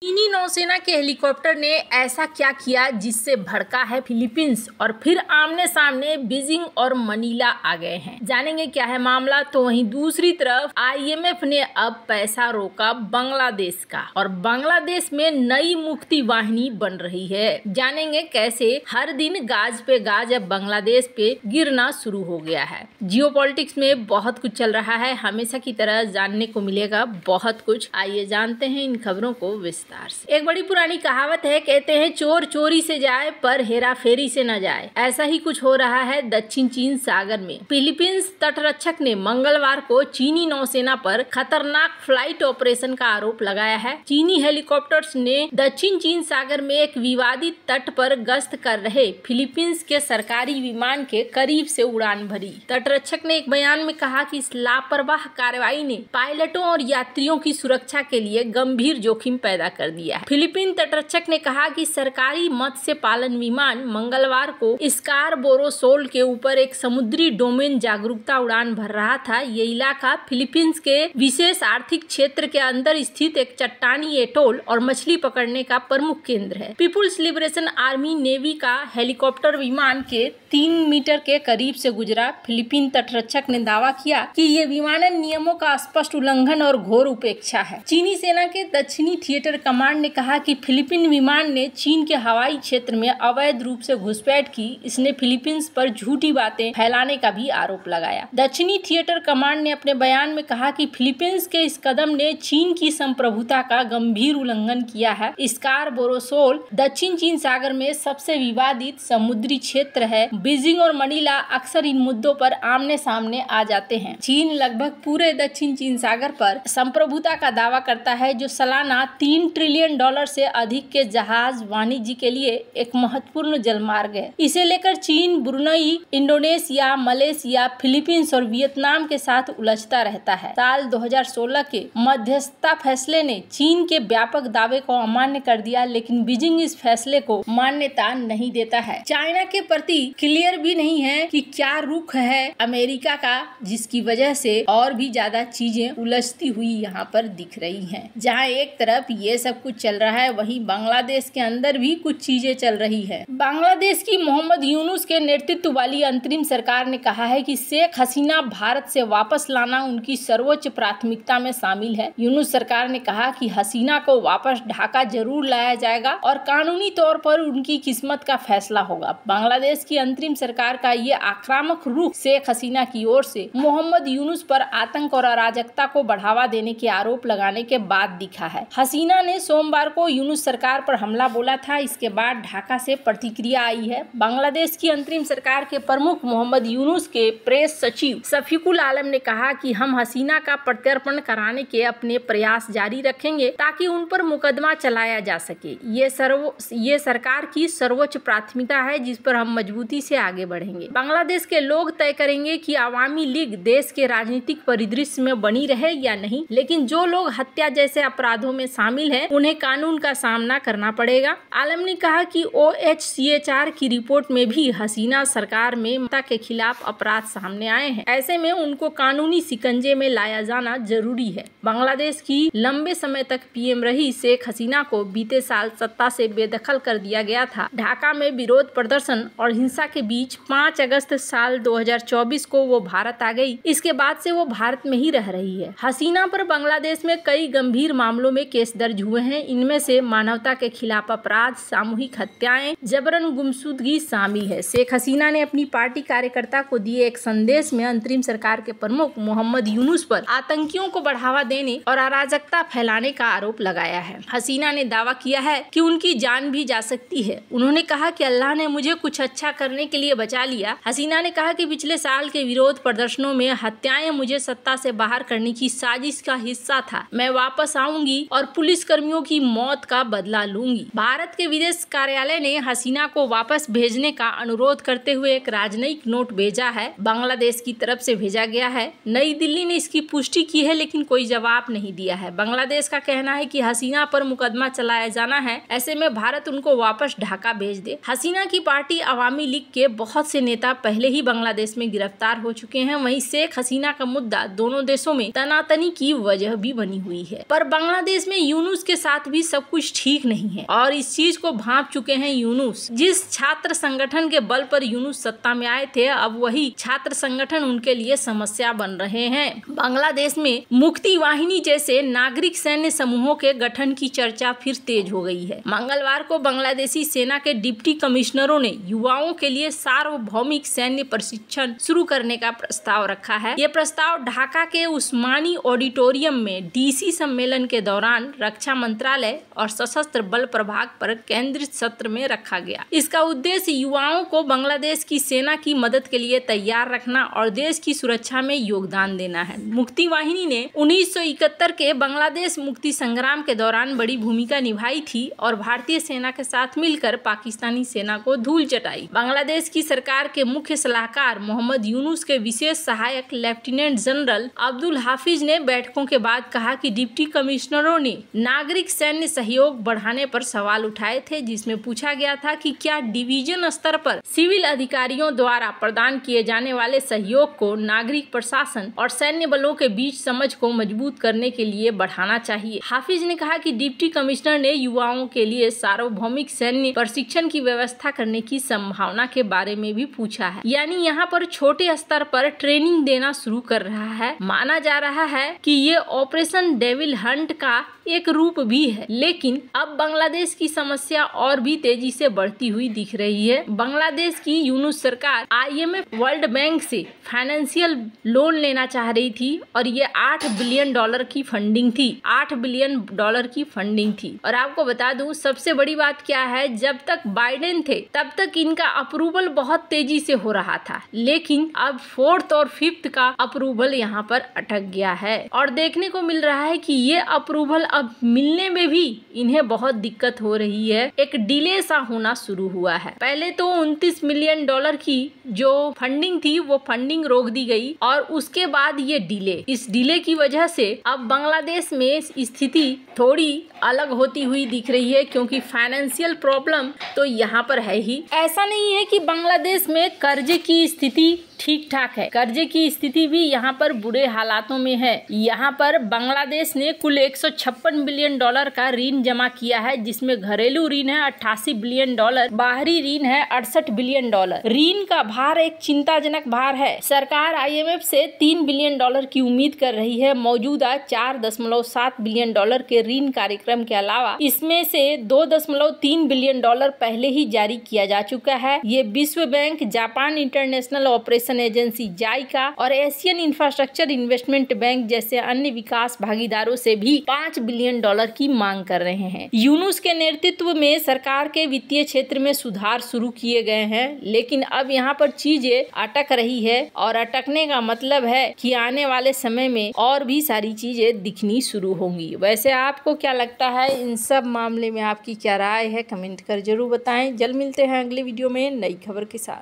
चीनी नौसेना के हेलीकॉप्टर ने ऐसा क्या किया जिससे भड़का है फिलीपींस और फिर आमने सामने बीजिंग और मनीला आ गए हैं। जानेंगे क्या है मामला। तो वहीं दूसरी तरफ आईएमएफ ने अब पैसा रोका बांग्लादेश का और बांग्लादेश में नई मुक्ति वाहिनी बन रही है। जानेंगे कैसे हर दिन गाज पे गाज अब बांग्लादेश पे गिरना शुरू हो गया है। जियोपॉलिटिक्स में बहुत कुछ चल रहा है, हमेशा की तरह जानने को मिलेगा बहुत कुछ। आइए जानते हैं इन खबरों को विस्तार। एक बड़ी पुरानी कहावत है, कहते हैं चोर चोरी से जाए पर हेरा फेरी से न जाए। ऐसा ही कुछ हो रहा है दक्षिण चीन सागर में। फिलीपींस तटरक्षक ने मंगलवार को चीनी नौसेना पर खतरनाक फ्लाइट ऑपरेशन का आरोप लगाया है। चीनी हेलीकॉप्टर्स ने दक्षिण चीन सागर में एक विवादित तट पर गश्त कर रहे फिलीपींस के सरकारी विमान के करीब से उड़ान भरी। तटरक्षक ने एक बयान में कहा कि इस लापरवाह कार्रवाई ने पायलटों और यात्रियों की सुरक्षा के लिए गंभीर जोखिम पैदा कर दिया है। फिलीपीन तटरक्षक ने कहा कि सरकारी मत्स्य पालन विमान मंगलवार को स्कारबोरो शोल के ऊपर एक समुद्री डोमेन जागरूकता उड़ान भर रहा था। ये इलाका फिलीपींस के विशेष आर्थिक क्षेत्र के अंदर स्थित एक चट्टानी एटोल और मछली पकड़ने का प्रमुख केंद्र है। पीपुल्स लिबरेशन आर्मी नेवी का हेलीकॉप्टर विमान के 3 मीटर के करीब से गुजरा। फिलीपीन तटरक्षक ने दावा किया कि ये विमानन नियमों का स्पष्ट उल्लंघन और घोर उपेक्षा है। चीनी सेना के दक्षिणी थिएटर कमांड ने कहा कि फिलीपीन विमान ने चीन के हवाई क्षेत्र में अवैध रूप से घुसपैठ की। इसने फिलीपींस पर झूठी बातें फैलाने का भी आरोप लगाया। दक्षिणी थिएटर कमांड ने अपने बयान में कहा कि फिलीपींस के इस कदम ने चीन की संप्रभुता का गंभीर उल्लंघन किया है। स्कारबोरो शोल दक्षिण चीन सागर में सबसे विवादित समुद्री क्षेत्र है। बीजिंग और मनीला अक्सर इन मुद्दों पर आमने सामने आ जाते हैं। चीन लगभग पूरे दक्षिण चीन सागर पर संप्रभुता का दावा करता है, जो सालाना $3 ट्रिलियन से अधिक के जहाज वाणिज्य के लिए एक महत्वपूर्ण जलमार्ग है। इसे लेकर चीन ब्रुनई, इंडोनेशिया, मलेशिया, फिलीपींस और वियतनाम के साथ उलझता रहता है। साल 2016 के मध्यस्थता फैसले ने चीन के व्यापक दावे को अमान्य कर दिया, लेकिन बीजिंग इस फैसले को मान्यता नहीं देता है। चाइना के प्रति क्लियर भी नहीं है कि क्या रुख है अमेरिका का, जिसकी वजह से और भी ज्यादा चीजें उलझती हुई यहाँ पर दिख रही हैं। जहाँ एक तरफ ये सब कुछ चल रहा है, वहीं बांग्लादेश के अंदर भी कुछ चीजें चल रही है। बांग्लादेश की मोहम्मद यूनुस के नेतृत्व वाली अंतरिम सरकार ने कहा है कि शेख हसीना भारत से वापस लाना उनकी सर्वोच्च प्राथमिकता में शामिल है। यूनुस सरकार ने कहा कि हसीना को वापस ढाका जरूर लाया जाएगा और कानूनी तौर पर उनकी किस्मत का फैसला होगा। बांग्लादेश की अंतरिम सरकार का ये आक्रामक रुख शेख हसीना की ओर से मोहम्मद यूनुस पर आतंक और अराजकता को बढ़ावा देने के आरोप लगाने के बाद दिखा है। हसीना ने सोमवार को यूनुस सरकार पर हमला बोला था। इसके बाद ढाका से प्रतिक्रिया आई है। बांग्लादेश की अंतरिम सरकार के प्रमुख मोहम्मद यूनुस के प्रेस सचिव शफीकुल आलम ने कहा कि हम हसीना का प्रत्यर्पण कराने के अपने प्रयास जारी रखेंगे ताकि उन पर मुकदमा चलाया जा सके। ये सरकार की सर्वोच्च प्राथमिकता है, जिस पर हम मजबूती से आगे बढ़ेंगे। बांग्लादेश के लोग तय करेंगे कि अवामी लीग देश के राजनीतिक परिदृश्य में बनी रहे या नहीं, लेकिन जो लोग हत्या जैसे अपराधों में शामिल हैं, उन्हें कानून का सामना करना पड़ेगा। आलम ने कहा कि OHCHR की रिपोर्ट में भी हसीना सरकार में मानवता के खिलाफ अपराध सामने आए हैं। ऐसे में उनको कानूनी शिकंजे में लाया जाना जरूरी है। बांग्लादेश की लंबे समय तक पीएम रही शेख हसीना को बीते साल सत्ता से बेदखल कर दिया गया था। ढाका में विरोध प्रदर्शन और हिंसा के बीच 5 अगस्त साल 2024 को वो भारत आ गई। इसके बाद से वो भारत में ही रह रही है। हसीना पर बांग्लादेश में कई गंभीर मामलों में केस दर्ज हुए हैं। इनमें से मानवता के खिलाफ अपराध, सामूहिक हत्याएं, जबरन गुमशुदगी शामिल है। शेख हसीना ने अपनी पार्टी कार्यकर्ता को दिए एक संदेश में अंतरिम सरकार के प्रमुख मोहम्मद यूनुस पर आतंकियों को बढ़ावा देने और अराजकता फैलाने का आरोप लगाया है। हसीना ने दावा किया है कि उनकी जान भी जा सकती है। उन्होंने कहा कि अल्लाह ने मुझे कुछ अच्छा करने के लिए बचा लिया। हसीना ने कहा कि पिछले साल के विरोध प्रदर्शनों में हत्याएं मुझे सत्ता से बाहर करने की साजिश का हिस्सा था। मैं वापस आऊंगी और पुलिस कर्मियों की मौत का बदला लूंगी। भारत के विदेश कार्यालय ने हसीना को वापस भेजने का अनुरोध करते हुए एक राजनयिक नोट भेजा है। बांग्लादेश की तरफ से भेजा गया है। नई दिल्ली ने इसकी पुष्टि की है, लेकिन कोई जवाब नहीं दिया है। बांग्लादेश का कहना है कि हसीना पर मुकदमा चलाया जाना है, ऐसे में भारत उनको वापस ढाका भेज दे। हसीना की पार्टी अवामी लीग के बहुत से नेता पहले ही बांग्लादेश में गिरफ्तार हो चुके हैं। वहीं शेख हसीना का मुद्दा दोनों देशों में तनातनी की वजह भी बनी हुई है। पर बांग्लादेश में यूनुस के उसके साथ भी सब कुछ ठीक नहीं है और इस चीज को भांप चुके हैं यूनुस। जिस छात्र संगठन के बल पर यूनुस सत्ता में आए थे, अब वही छात्र संगठन उनके लिए समस्या बन रहे हैं। बांग्लादेश में मुक्ति वाहिनी जैसे नागरिक सैन्य समूहों के गठन की चर्चा फिर तेज हो गई है। मंगलवार को बांग्लादेशी सेना के डिप्टी कमिश्नरों ने युवाओं के लिए सार्वभौमिक सैन्य प्रशिक्षण शुरू करने का प्रस्ताव रखा है। ये प्रस्ताव ढाका के उस्मानी ऑडिटोरियम में डीसी सम्मेलन के दौरान रक्षा मंत्रालय और सशस्त्र बल प्रभाग पर केंद्रित सत्र में रखा गया। इसका उद्देश्य युवाओं को बांग्लादेश की सेना की मदद के लिए तैयार रखना और देश की सुरक्षा में योगदान देना है। मुक्ति वाहिनी ने 1971 के बांग्लादेश मुक्ति संग्राम के दौरान बड़ी भूमिका निभाई थी और भारतीय सेना के साथ मिलकर पाकिस्तानी सेना को धूल चटाई। बांग्लादेश की सरकार के मुख्य सलाहकार मोहम्मद यूनुस के विशेष सहायक लेफ्टिनेंट जनरल अब्दुल हाफिज ने बैठकों के बाद कहा कि डिप्टी कमिश्नरों ने नागरिक सैन्य सहयोग बढ़ाने पर सवाल उठाए थे, जिसमें पूछा गया था कि क्या डिवीजन स्तर पर सिविल अधिकारियों द्वारा प्रदान किए जाने वाले सहयोग को नागरिक प्रशासन और सैन्य बलों के बीच समझ को मजबूत करने के लिए बढ़ाना चाहिए। हाफिज ने कहा कि डिप्टी कमिश्नर ने युवाओं के लिए सार्वभौमिक सैन्य प्रशिक्षण की व्यवस्था करने की संभावना के बारे में भी पूछा है, यानी यहाँ पर छोटे स्तर पर ट्रेनिंग देना शुरू कर रहा है। माना जा रहा है कि ये ऑपरेशन डेविल हंट का एक रूप भी है, लेकिन अब बांग्लादेश की समस्या और भी तेजी से बढ़ती हुई दिख रही है। बांग्लादेश की यूनुस सरकार IMF वर्ल्ड बैंक से फाइनेंशियल लोन लेना चाह रही थी और ये $8 बिलियन की फंडिंग थी। $8 बिलियन की फंडिंग थी। और आपको बता दूं सबसे बड़ी बात क्या है, जब तक बाइडेन थे तब तक इनका अप्रूवल बहुत तेजी से हो रहा था, लेकिन अब 4th और 5th का अप्रूवल यहाँ पर अटक गया है और देखने को मिल रहा है कि ये अप्रूवल अब मिलने में भी इन्हें बहुत दिक्कत हो रही है। एक डिले सा होना शुरू हुआ है। पहले तो $29 मिलियन की जो फंडिंग थी वो फंडिंग रोक दी गई और उसके बाद ये इस डिले की वजह से अब बांग्लादेश में स्थिति थोड़ी अलग होती हुई दिख रही है, क्योंकि फाइनेंशियल प्रॉब्लम तो यहाँ पर है ही। ऐसा नहीं है कि बांग्लादेश में कर्जे की स्थिति ठीक ठाक है, कर्जे की स्थिति भी यहाँ पर बुरे हालातों में है। यहाँ पर बांग्लादेश ने कुल $156 बिलियन का ऋण जमा किया है, जिसमें घरेलू ऋण है $88 बिलियन, बाहरी ऋण है $68 बिलियन। ऋण का भार एक चिंताजनक भार है। सरकार IMF से $3 बिलियन की उम्मीद कर रही है। मौजूदा $4.7 बिलियन के ऋण कार्यक्रम के अलावा इसमें से $2.3 बिलियन पहले ही जारी किया जा चुका है। ये विश्व bank, Japan international operation agency JICA और एशियन इंफ्रास्ट्रक्चर इन्वेस्टमेंट बैंक जैसे अन्य विकास भागीदारों से भी $5 बिलियन की मांग कर रहे हैं। यूनुस के नेतृत्व में सरकार के वित्तीय क्षेत्र में सुधार शुरू किए गए हैं, लेकिन अब यहाँ पर चीजें अटक रही है और अटकने का मतलब है कि आने वाले समय में और भी सारी चीजें दिखनी शुरू होंगी। वैसे आपको क्या लगता है, इन सब मामले में आपकी क्या राय है, कमेंट कर जरूर बताएं। जल्द मिलते हैं अगले वीडियो में नई खबर के साथ।